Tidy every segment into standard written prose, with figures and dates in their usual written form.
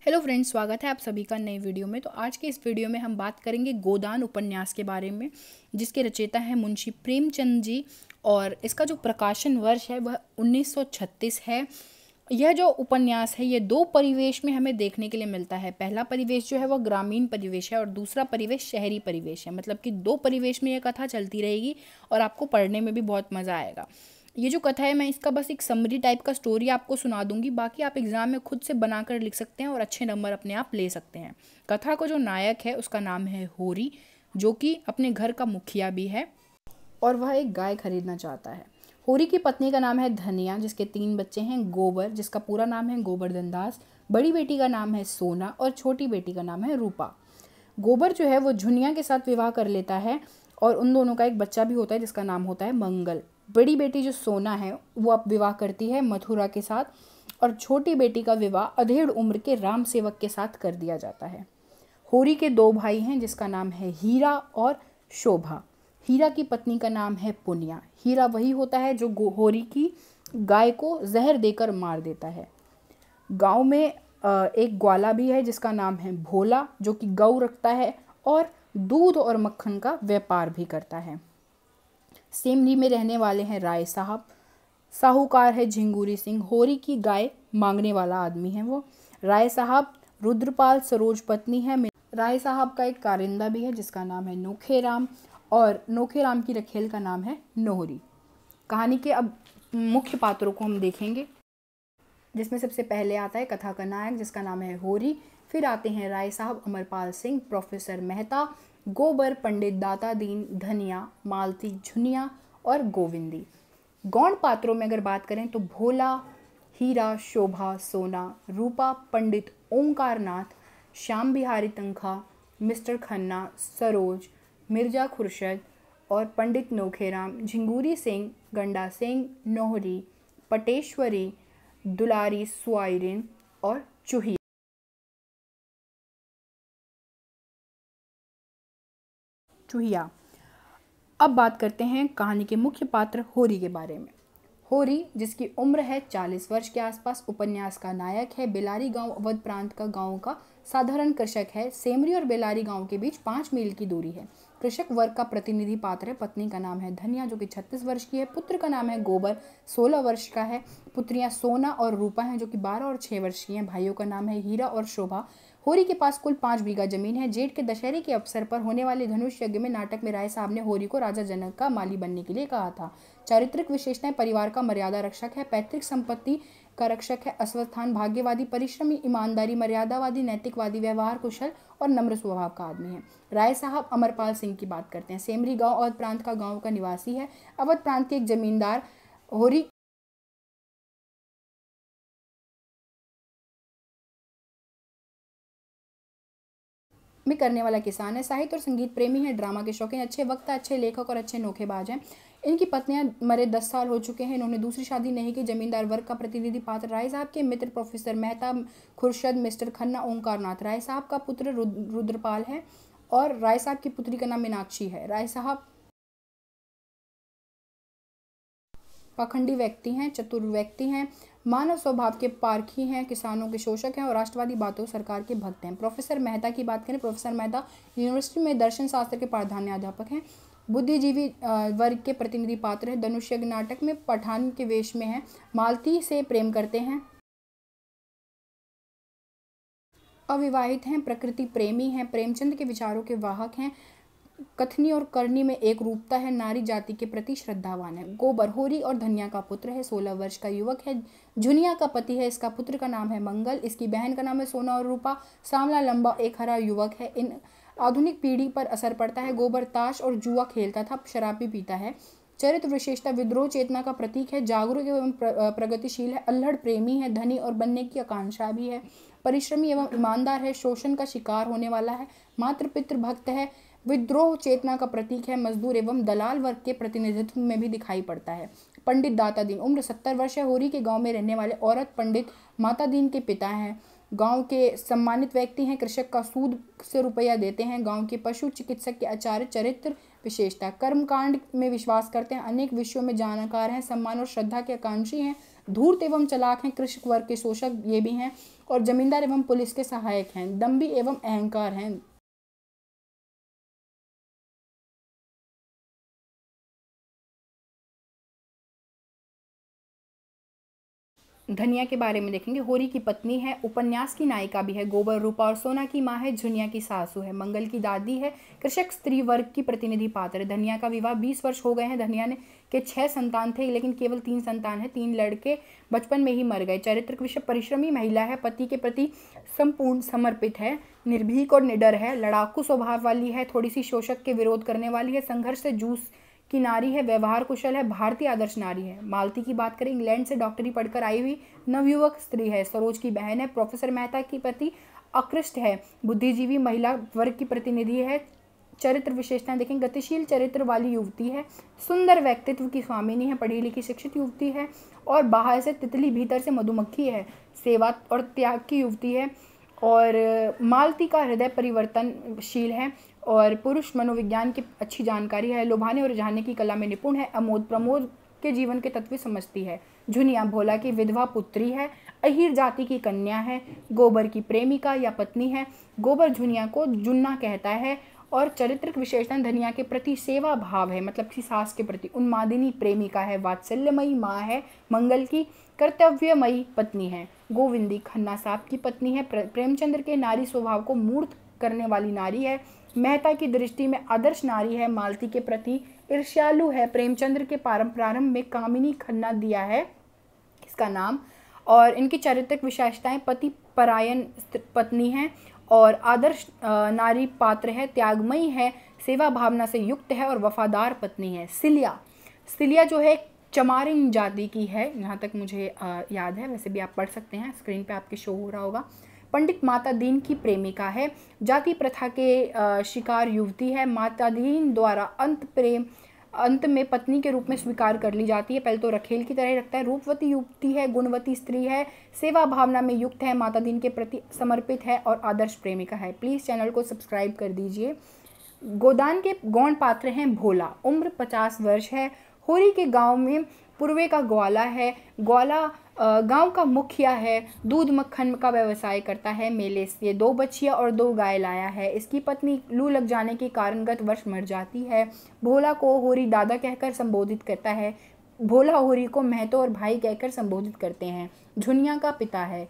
Hello friends, स्वागत है आप सभी का नए वीडियो में। तो आज के इस वीडियो में हम बात करेंगे गोदान उपन्यास के बारे में, जिसके रचयिता हैं मुंशी प्रेमचंद जी। और इसका जो प्रकाशन वर्ष है वह 1936 है। यह जो उपन्यास है ये दो परिवेश में हमें देखने के लिए मिलता है। पहला परिवेश जो है वह ग्रामीण परिवेश है और दूसरा परिवेश शहरी परिवेश है। मतलब कि दो परिवेश में यह कथा चलती रहेगी और आपको पढ़ने में भी बहुत मज़ा आएगा। ये जो कथा है मैं इसका बस एक समरी टाइप का स्टोरी आपको सुना दूंगी, बाकी आप एग्जाम में खुद से बनाकर लिख सकते हैं और अच्छे नंबर अपने आप ले सकते हैं। कथा को जो नायक है उसका नाम है होरी, जो कि अपने घर का मुखिया भी है और वह एक गाय खरीदना चाहता है। होरी की पत्नी का नाम है धनिया, जिसके 3 बच्चे हैं। गोबर, जिसका पूरा नाम है गोवर्धन दास, बड़ी बेटी का नाम है सोना और छोटी बेटी का नाम है रूपा। गोबर जो है वो झुनिया के साथ विवाह कर लेता है और उन दोनों का एक बच्चा भी होता है जिसका नाम होता है मंगल। बड़ी बेटी जो सोना है वो अब विवाह करती है मथुरा के साथ और छोटी बेटी का विवाह अधेड़ उम्र के राम सेवक के साथ कर दिया जाता है। होरी के 2 भाई हैं जिसका नाम है हीरा और शोभा। हीरा की पत्नी का नाम है पुनिया। हीरा वही होता है जो होरी की गाय को जहर देकर मार देता है। गांव में एक ग्वाला भी है जिसका नाम है भोला, जो कि गऊ रखता है और दूध और मक्खन का व्यापार भी करता है। सेमरी में रहने वाले हैं राय साहब। साहूकार है झिंगूरी सिंह। होरी की गाय मांगने वाला आदमी है वो। राय साहब रुद्रपाल सरोज पत्नी है। राय साहब का एक कारिंदा भी है जिसका नाम है नोखेराम और नोखेराम की रखेल का नाम है नोहरी। कहानी के अब मुख्य पात्रों को हम देखेंगे, जिसमें सबसे पहले आता है कथा का नायक जिसका नाम है होरी। फिर आते हैं राय साहब, अमरपाल सिंह, प्रोफेसर मेहता, गोबर, पंडित दाता दीन, धनिया, मालती, झुनिया और गोविंदी। गौण पात्रों में अगर बात करें तो भोला, हीरा, शोभा, सोना, रूपा, पंडित ओंकारनाथ, श्याम बिहारी तंखा, मिस्टर खन्ना, सरोज, मिर्जा खुर्शद और पंडित नोखेराम, झिंगूरी सिंह, गंडा सिंह, नोहरी, पटेश्वरी, दुलारी, स्वाइरिन और चूहिया। अब बात करते हैं कहानी के मुख्य पात्र होरी के बारे में। होरी, जिसकी उम्र है 40 वर्ष के आसपास, उपन्यास का नायक है। बेलारी गांव अवध प्रांत का गांव का साधारण कृषक है। सेमरी और बेलारी गांव के बीच 5 मील की दूरी है। कृषक वर्ग का प्रतिनिधि पात्र है। पत्नी का नाम है धनिया, जो कि 36 वर्ष की है। पुत्र का नाम है गोबर, 16 वर्ष का है। पुत्रियां सोना और रूपा हैं, जो कि 12 और 6 वर्ष की हैं। भाइयों का नाम है हीरा और शोभा। होरी के पास कुल 5 बीघा जमीन है। जेठ के दशहरे के अवसर पर होने वाले धनुष यज्ञ में नाटक में राय साहब ने होरी को राजा जनक का माली बनने के लिए कहा था। चारित्रिक विशेषताएं: परिवार का मर्यादा रक्षक है, पैतृक संपत्ति का रक्षक है, अस्वस्थान, भाग्यवादी, परिश्रमी, ईमानदारी, मर्यादावादी, नैतिकवादी, व्यवहार कुशल और नम्र स्वभाव का आदमी है। राय साहब अमरपाल सिंह की बात करते हैं। सेमरी गांव अवध प्रांत का गांव का निवासी है। अवध प्रांत के एक जमींदार होरी में करने वाला किसान है। साहित्य और संगीत प्रेमी है, ड्रामा के शौकीन, अच्छे वक्ता, अच्छे लेखक और अच्छे नोखेबाज हैं। इनकी पत्नियां मरे 10 साल हो चुके हैं। इन्होंने दूसरी शादी नहीं की। जमींदार वर्ग का प्रतिनिधि पात्र राय साहब के मित्र प्रोफेसर मेहता, खुर्शद, मिस्टर खन्ना, ओंकारनाथ। राय साहब का पुत्र रुद्रपाल है और राय साहब की पुत्री का नाम मीनाक्षी है। राय साहब पाखंडी व्यक्ति हैं, चतुर व्यक्ति हैं, मानव स्वभाव के पारखी हैं, किसानों के शोषक हैं और राष्ट्रवादी बातों सरकार के भक्त हैं। प्रोफेसर मेहता की बात करें, प्रोफेसर मेहता यूनिवर्सिटी में दर्शन शास्त्र के प्राध्यापक हैं। बुद्धिजीवी वर्ग के प्रतिनिधि पात्र हैं। धनुष्यज्ञ नाटक में पठान के वेश में हैं। मालती से प्रेम करते हैं। अविवाहित हैं, प्रकृति प्रेमी हैं, प्रेमचंद के विचारों के वाहक हैं। कथनी और करनी में एक रूपता है, नारी जाति के प्रति श्रद्धावान है। गोबर होरी और धनिया का पुत्र है, 16 वर्ष का युवक है। झुनिया का पति है। इसका पुत्र का नाम है मंगल। इसकी बहन का नाम है सोना और रूपा। सांवला, लंबा, एक हरा युवक है। इन आधुनिक पीढ़ी पर असर पड़ता है। गोबर ताश और जुआ खेलता था, शराब भी पीता है। चरित्र विशेषता: विद्रोह चेतना का प्रतीक है, जागरूक एवं प्रगतिशील है, अल्हड़ प्रेमी है, धनी और बनने की आकांक्षा भी है, परिश्रमी एवं ईमानदार है, शोषण का शिकार होने वाला है, मातृ पितृ भक्त है, विद्रोह चेतना का प्रतीक है, मजदूर एवं दलाल वर्ग के प्रतिनिधित्व में भी दिखाई पड़ता है। पंडित दाता दीन, उम्र 70 वर्ष है। होरी के गांव में रहने वाले औरत पंडित माता दीन के पिता हैं। गांव के सम्मानित व्यक्ति हैं। कृषक का सूद से रुपया देते हैं। गांव के पशु चिकित्सक के आचार्य। चरित्र विशेषता: कर्मकांड में विश्वास करते हैं, अनेक विषयों में जानकार हैं, सम्मान और श्रद्धा के आकांक्षी हैं, धूर्त एवं चालाक हैं, कृषक वर्ग के शोषक ये भी हैं, और जमींदार एवं पुलिस के सहायक हैं, दम्भी एवं अहंकार हैं। धनिया के बारे में देखेंगे। होरी की पत्नी है, उपन्यास की नायिका भी है, गोबर, रूपा और सोना की माँ है, झुनिया की सासू है, मंगल की दादी है, कृषक स्त्री वर्ग की प्रतिनिधि पात्र है। धनिया का विवाह 20 वर्ष हो गए हैं। धनिया ने के 6 संतान थे, लेकिन केवल 3 संतान है। 3 लड़के बचपन में ही मर गए। चरित्र विषय परिश्रमी महिला है, पति के प्रति संपूर्ण समर्पित है, निर्भीक और निडर है, लड़ाकू स्वभाव वाली है, थोड़ी सी शोषक के विरोध करने वाली है, संघर्ष से जूझ की नारी है, व्यवहार कुशल है, भारतीय आदर्श नारी है। मालती की बात करें, इंग्लैंड से डॉक्टरी पढ़कर आई हुई नवयुवक स्त्री है, सरोज की बहन है, प्रोफेसर मेहता की प्रति आकृष्ट है, बुद्धिजीवी महिला वर्ग की प्रतिनिधि है। चरित्र विशेषताएं देखें, गतिशील चरित्र वाली युवती है, सुंदर व्यक्तित्व की स्वामिनी है, पढ़ी लिखी शिक्षित युवती है, और बाहर से तितली भीतर से मधुमक्खी है, सेवा और त्याग की युवती है। और मालती का हृदय परिवर्तनशील है और पुरुष मनोविज्ञान की अच्छी जानकारी है, लुभाने और रिझाने की कला में निपुण है, अमोद प्रमोद के जीवन के तत्व समझती है। झुनिया भोला की विधवा पुत्री है, अहीर जाति की कन्या है, गोबर की प्रेमिका या पत्नी है। गोबर झुनिया को जुन्ना कहता है। और चरित्रिक विशेषता धनिया के प्रति सेवा भाव है, मतलब कि सास के प्रति, उन्मादिनी प्रेमिका है, वात्सल्यमयी माँ है, मंगल की कर्तव्यमयी पत्नी है, गोविंदी खन्ना साहब की पत्नी है, प्रेमचंद्र के नारी स्वभाव को मूर्त करने वाली नारी है, मेहता की दृष्टि में आदर्श नारी है, मालती के प्रति ईर्ष्यालु है, प्रेमचंद्र के प्रारंभ में कामिनी खन्ना दिया है इसका नाम। और इनकी चारित्रिक विशेषताएं, पति परायण पत्नी है और आदर्श नारी पात्र है, त्यागमयी है, सेवा भावना से युक्त है और वफादार पत्नी है। सिलिया जो है चमारिन जाति की है, यहाँ तक मुझे याद है, वैसे भी आप पढ़ सकते हैं, स्क्रीन पे आपके शो हो रहा होगा। पंडित माता दीन की प्रेमिका है, जाति प्रथा के शिकार युवती है, माता दीन द्वारा अंत में पत्नी के रूप में स्वीकार कर ली जाती है, पहले तो रखेल की तरह रखता है। रूपवती युवती है, गुणवती स्त्री है, सेवा भावना में युक्त है, माता दीन के प्रति समर्पित है और आदर्श प्रेमिका है। प्लीज़ चैनल को सब्सक्राइब कर दीजिए। गोदान के गौण पात्र हैं भोला, उम्र 50 वर्ष है, होरी के गांव में पूर्वे का ग्वाला है, ग्वाला गांव का मुखिया है, दूध मक्खन का व्यवसाय करता है, मेले से 2 बच्चियां और 2 गाय लाया है। इसकी पत्नी लू लग जाने के कारण गत वर्ष मर जाती है। भोला को होरी दादा कहकर संबोधित करता है, भोला होरी को महतो और भाई कहकर संबोधित करते हैं। झुनिया का पिता है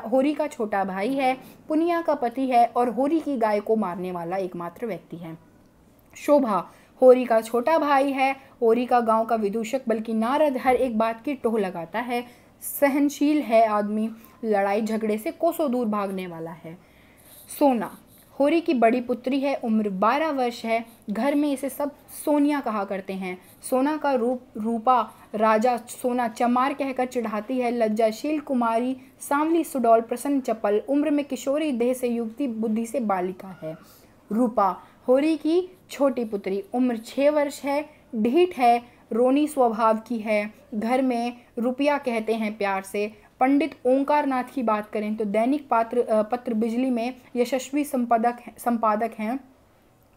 होरी का छोटा भाई है, पुनिया का पति है और होरी की गाय को मारने वाला एकमात्र व्यक्ति है। शोभा होरी का छोटा भाई है, होरी का गांव का विदूषक बल्कि नारद हर एक बात की टोह लगाता है, सहनशील है आदमी, लड़ाई झगड़े से कोसों दूर भागने वाला है। सोना होरी की बड़ी पुत्री है, उम्र 12 वर्ष है, घर में इसे सब सोनिया कहा करते हैं। सोना का रूपा राजा सोना चमार कहकर चिढ़ाती है, लज्जाशील कुमारी, सांवली सुडौल, प्रसन्न चपल, उम्र में किशोरी, देह से युवती, बुद्धि से बालिका है। रूपा होरी की छोटी पुत्री, उम्र 6 वर्ष है, ढीठ है, रोनी स्वभाव की है, घर में रुपया कहते हैं प्यार से। पंडित ओंकार नाथ की बात करें तो दैनिक पत्र बिजली में यशस्वी संपादक हैं,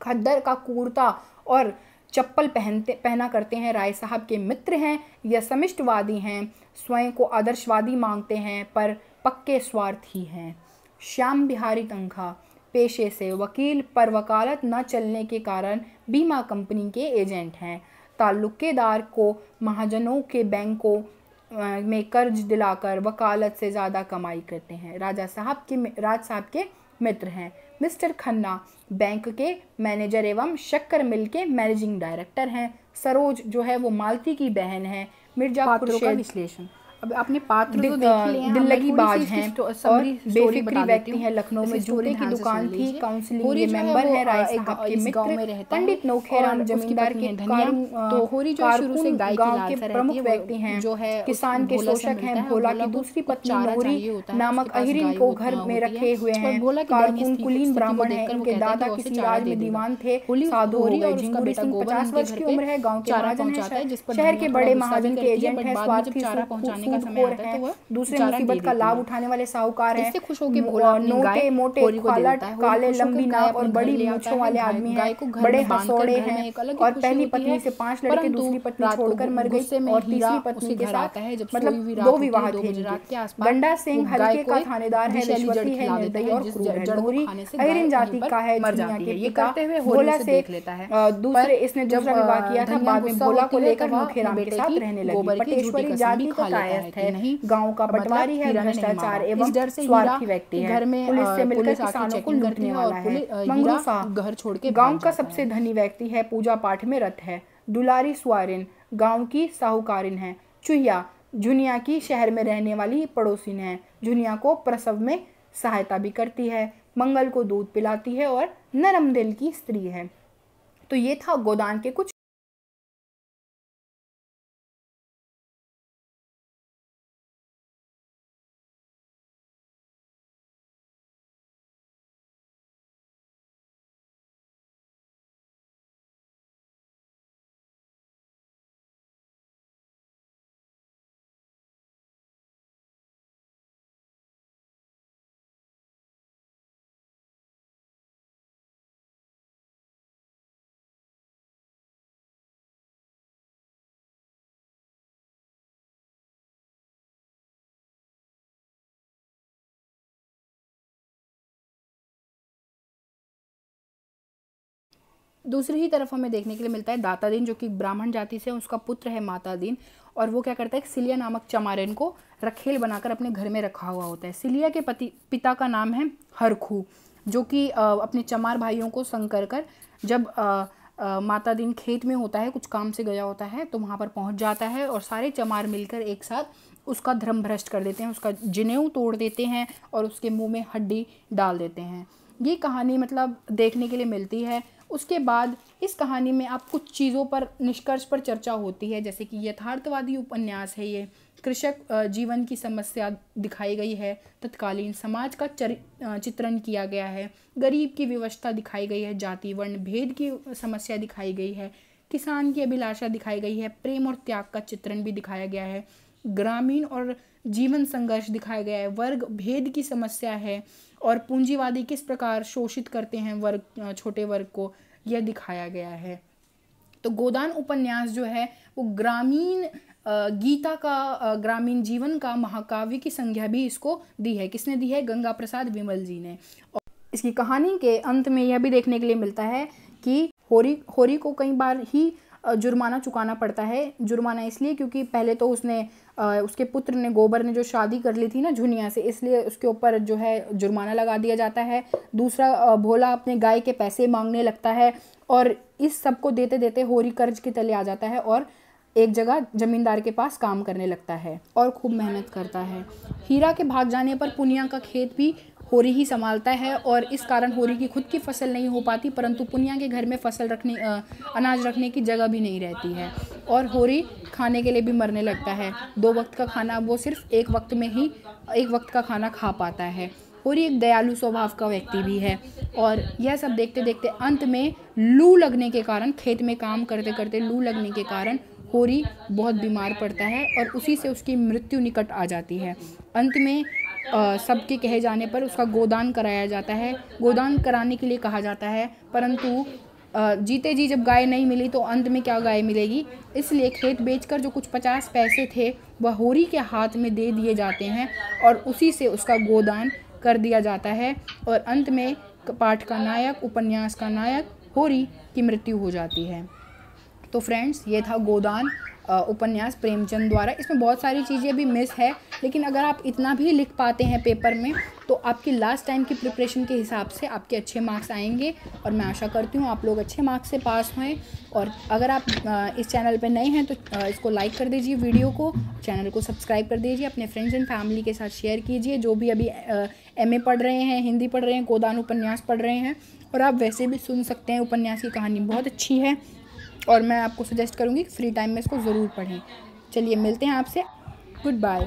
खद्दर का कुर्ता और चप्पल पहना करते हैं, राय साहब के मित्र हैं, यह समिष्टवादी हैं, स्वयं को आदर्शवादी मांगते हैं पर पक्के स्वार्थी हैं। श्याम बिहारी तंखा पेशे से वकील पर वकालत न चलने के कारण बीमा कंपनी के एजेंट हैं, ताल्लुकेदार को महाजनों के बैंकों में कर्ज दिलाकर वकालत से ज़्यादा कमाई करते हैं। राज साहब के मित्र हैं। मिस्टर खन्ना बैंक के मैनेजर एवं शक्कर मिल के मैनेजिंग डायरेक्टर हैं। सरोज जो है वो मालती की बहन है। मिर्जापुर का विश्लेषण, अब अपने पात्र तो देख लिए हैं, दिल्लगी बाज हैं और बेफिक्री व्यक्ति हैं। लखनऊ में जूते की दुकान थी, काउंसिलिंग के मेंबर है, राय साहब के मित्र, पंडित नौखेराम जमींदार के तो होरी जो शुरू से गांव के प्रमुख व्यक्ति हैं, जो है किसान के शोषक हैं। भोला की दूसरी पत्नी नूरी नामक अहिरिन को घर में रखे हुए हैं। कारकुन कुलीन ब्राह्मण है, इनके दादा किसी राज में दीवान थे, साधु हो गए। झिंगुरी सिंह 50 वर्ष की उम्र है, गाँव के महाजन है, शहर के बड़े महाजन के एजेंट है, स्वार्थी का समय आता है तो वह दूसरे मुसीबत का लाभ उठाने वाले साहूकार हैं। इससे खुश होकर भोला मोटे मोटे खालट, काले लंबी नाक और बड़ी मूंछों वाले आदमी हैं, बड़े हंसौड़े हैं और पहली पत्नी से 5 लड़के दूसरी पत्नी छोड़कर मर गई और तीसरी पत्नी के साथ मतलब 2 विवाह थे। गंडा सिंह हल्के का थानेदार है, विश्वती है, निर्दयी और क्रूर है। लोहरी अहिरिन जाति का है, दुनिया के पिता भोला से दूसरे इसने दूसरा विवाह किया था। बाद में भोला को लेकर मुखेराम के साथ रहने लगी। पटेश्वरी जाति का कायस्थ है, गांव का पटवारी है, भ्रष्टाचार एवं स्वार्थी व्यक्ति है, पुलिस से मिलकर किसानों को लूटने वाला है। मंगरू साहब घर छोड़ के गांव का सबसे धनी व्यक्ति है, पूजा पाठ में रत है। दुलारी स्वारिन गांव की साहूकारिन है। चुहिया झुनिया की शहर में रहने वाली पड़ोसिन है, झुनिया को प्रसव में सहायता भी करती है, मंगल को दूध पिलाती है और नरम दिल की स्त्री है। तो ये था गोदान के कुछ दूसरी ही तरफ हमें देखने के लिए मिलता है दातादीन, जो कि ब्राह्मण जाति से उसका पुत्र है मातादीन, और वो क्या करता है सिलिया नामक चमारिन को रखेल बनाकर अपने घर में रखा हुआ होता है। सिलिया के पिता का नाम है हरखू, जो कि अपने चमार भाइयों को संग कर जब मातादीन खेत में होता है, कुछ काम से गया होता है, तो वहाँ पर पहुँच जाता है और सारे चमार मिलकर एक साथ उसका धर्म भ्रष्ट कर देते हैं, उसका जनेऊ तोड़ देते हैं और उसके मुँह में हड्डी डाल देते हैं। ये कहानी मतलब देखने के लिए मिलती है। उसके बाद इस कहानी में आप कुछ चीज़ों पर निष्कर्ष पर चर्चा होती है, जैसे कि यथार्थवादी उपन्यास है ये, कृषक जीवन की समस्या दिखाई गई है, तत्कालीन समाज का चित्रण किया गया है, गरीब की विवशता दिखाई गई है, जाति वर्ण भेद की समस्या दिखाई गई है, किसान की अभिलाषा दिखाई गई है, प्रेम और त्याग का चित्रण भी दिखाया गया है, ग्रामीण और जीवन संघर्ष दिखाया गया है, वर्ग भेद की समस्या है और पूंजीवादी किस प्रकार शोषित करते हैं वर्ग, छोटे वर्ग को, यह दिखाया गया है। तो गोदान उपन्यास जो है वो ग्रामीण गीता का, ग्रामीण जीवन का महाकाव्य की संज्ञा भी इसको दी है। किसने दी है? गंगा प्रसाद विमल जी ने। और इसकी कहानी के अंत में यह भी देखने के लिए मिलता है कि होरी को कई बार ही जुर्माना चुकाना पड़ता है। जुर्माना इसलिए क्योंकि पहले तो उसके पुत्र ने, गोबर ने जो शादी कर ली थी ना झुनिया से, इसलिए उसके ऊपर जो है जुर्माना लगा दिया जाता है। दूसरा, भोला अपने गाय के पैसे मांगने लगता है और इस सब को देते देते होरी कर्ज के तले आ जाता है और एक जगह जमींदार के पास काम करने लगता है और खूब मेहनत करता है। हीरा के भाग जाने पर पुनिया का खेत भी होरी ही संभालता है और इस कारण होरी की खुद की फसल नहीं हो पाती, परंतु पुनिया के घर में अनाज रखने की जगह भी नहीं रहती है और होरी खाने के लिए भी मरने लगता है। 2 वक्त का खाना वो सिर्फ एक वक्त का खाना खा पाता है। होरी एक दयालु स्वभाव का व्यक्ति भी है और यह सब देखते देखते अंत में लू लगने के कारण, खेत में काम करते करते लू लगने के कारण होरी बहुत बीमार पड़ता है और उसी से उसकी मृत्यु निकट आ जाती है। अंत में सबके कहे जाने पर उसका गोदान कराया जाता है। गोदान कराने के लिए कहा जाता है, परंतु जीते जी जब गाय नहीं मिली तो अंत में क्या गाय मिलेगी, इसलिए खेत बेचकर जो कुछ 50 पैसे थे वह होरी के हाथ में दे दिए जाते हैं और उसी से उसका गोदान कर दिया जाता है और अंत में पाठ का नायक, उपन्यास का नायक होरी की मृत्यु हो जाती है। तो फ्रेंड्स, ये था गोदान उपन्यास प्रेमचंद द्वारा। इसमें बहुत सारी चीज़ें भी मिस है, लेकिन अगर आप इतना भी लिख पाते हैं पेपर में तो आपकी लास्ट टाइम की प्रिपरेशन के हिसाब से आपके अच्छे मार्क्स आएंगे और मैं आशा करती हूँ आप लोग अच्छे मार्क्स से पास हों। और अगर आप इस चैनल पर नए हैं तो इसको लाइक कर दीजिए, वीडियो को, चैनल को सब्सक्राइब कर दीजिए, अपने फ्रेंड्स एंड फैमिली के साथ शेयर कीजिए। जो भी अभी MA पढ़ रहे हैं, हिंदी पढ़ रहे हैं, गोदान उपन्यास पढ़ रहे हैं, और आप वैसे भी सुन सकते हैं। उपन्यास की कहानी बहुत अच्छी है और मैं आपको सजेस्ट करूँगी फ्री टाइम में इसको ज़रूर पढ़ें। चलिए मिलते हैं आपसे, गुड बाय।